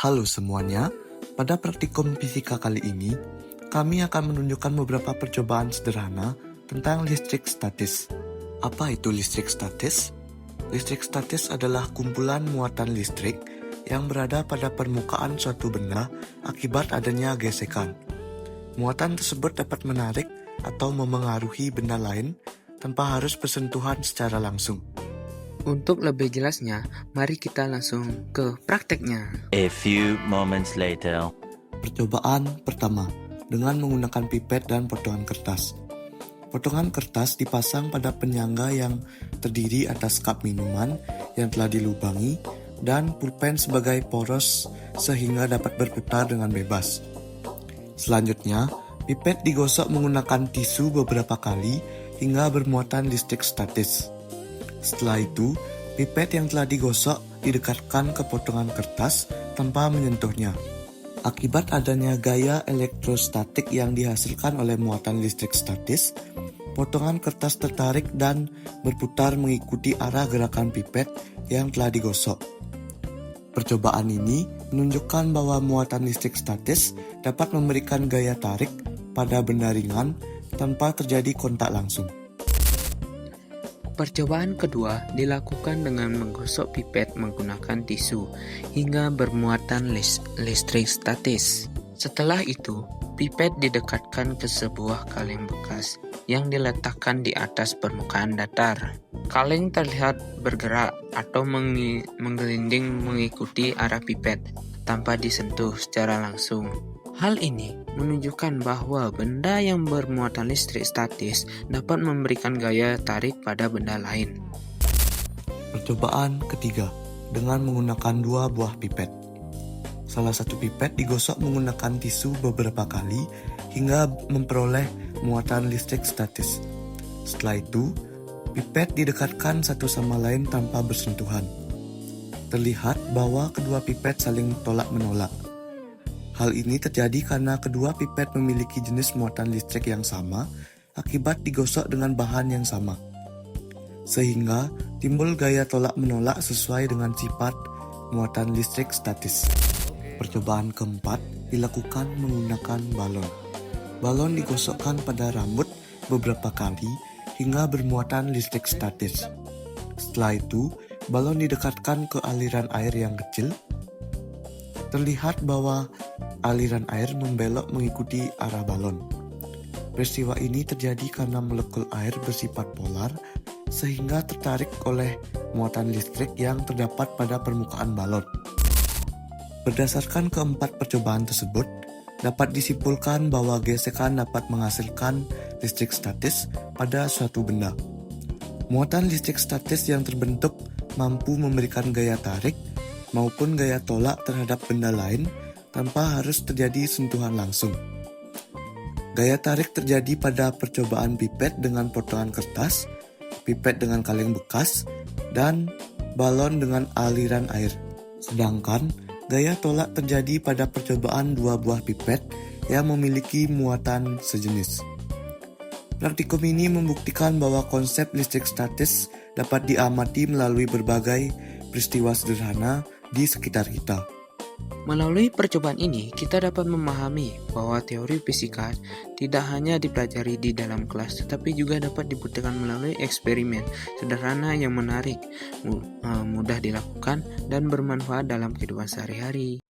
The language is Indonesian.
Halo semuanya, pada praktikum fisika kali ini, kami akan menunjukkan beberapa percobaan sederhana tentang listrik statis. Apa itu listrik statis? Listrik statis adalah kumpulan muatan listrik yang berada pada permukaan suatu benda akibat adanya gesekan. Muatan tersebut dapat menarik atau memengaruhi benda lain tanpa harus bersentuhan secara langsung. Untuk lebih jelasnya, mari kita langsung ke prakteknya. A few moments later. Percobaan pertama, dengan menggunakan pipet dan potongan kertas. Potongan kertas dipasang pada penyangga yang terdiri atas cup minuman yang telah dilubangi dan pulpen sebagai poros sehingga dapat berputar dengan bebas. Selanjutnya, pipet digosok menggunakan tisu beberapa kali hingga bermuatan listrik statis. Setelah itu, pipet yang telah digosok didekatkan ke potongan kertas tanpa menyentuhnya. Akibat adanya gaya elektrostatik yang dihasilkan oleh muatan listrik statis, potongan kertas tertarik dan berputar mengikuti arah gerakan pipet yang telah digosok. Percobaan ini menunjukkan bahwa muatan listrik statis dapat memberikan gaya tarik pada benda ringan tanpa terjadi kontak langsung. Percobaan kedua dilakukan dengan menggosok pipet menggunakan tisu hingga bermuatan listrik statis. Setelah itu, pipet didekatkan ke sebuah kaleng bekas yang diletakkan di atas permukaan datar. Kaleng terlihat bergerak atau menggelinding mengikuti arah pipet tanpa disentuh secara langsung. Hal ini menunjukkan bahwa benda yang bermuatan listrik statis dapat memberikan gaya tarik pada benda lain. Percobaan ketiga, dengan menggunakan dua buah pipet. Salah satu pipet digosok menggunakan tisu beberapa kali hingga memperoleh muatan listrik statis. Setelah itu, pipet didekatkan satu sama lain tanpa bersentuhan. Terlihat bahwa kedua pipet saling tolak-menolak. Hal ini terjadi karena kedua pipet memiliki jenis muatan listrik yang sama akibat digosok dengan bahan yang sama. Sehingga timbul gaya tolak-menolak sesuai dengan sifat muatan listrik statis. Percobaan keempat dilakukan menggunakan balon. Balon digosokkan pada rambut beberapa kali hingga bermuatan listrik statis. Setelah itu, balon didekatkan ke aliran air yang kecil. Terlihat bahwa aliran air membelok mengikuti arah balon. Peristiwa ini terjadi karena molekul air bersifat polar sehingga tertarik oleh muatan listrik yang terdapat pada permukaan balon. Berdasarkan keempat percobaan tersebut, dapat disimpulkan bahwa gesekan dapat menghasilkan listrik statis pada suatu benda. Muatan listrik statis yang terbentuk mampu memberikan gaya tarik maupun gaya tolak terhadap benda lain tanpa harus terjadi sentuhan langsung. Gaya tarik terjadi pada percobaan pipet dengan potongan kertas, pipet dengan kaleng bekas, dan balon dengan aliran air. Sedangkan gaya tolak terjadi pada percobaan dua buah pipet yang memiliki muatan sejenis. Praktikum ini membuktikan bahwa konsep listrik statis dapat diamati melalui berbagai peristiwa sederhana di sekitar kita. Melalui percobaan ini, kita dapat memahami bahwa teori fisika tidak hanya dipelajari di dalam kelas, tetapi juga dapat dibuktikan melalui eksperimen sederhana yang menarik, mudah dilakukan, dan bermanfaat dalam kehidupan sehari-hari.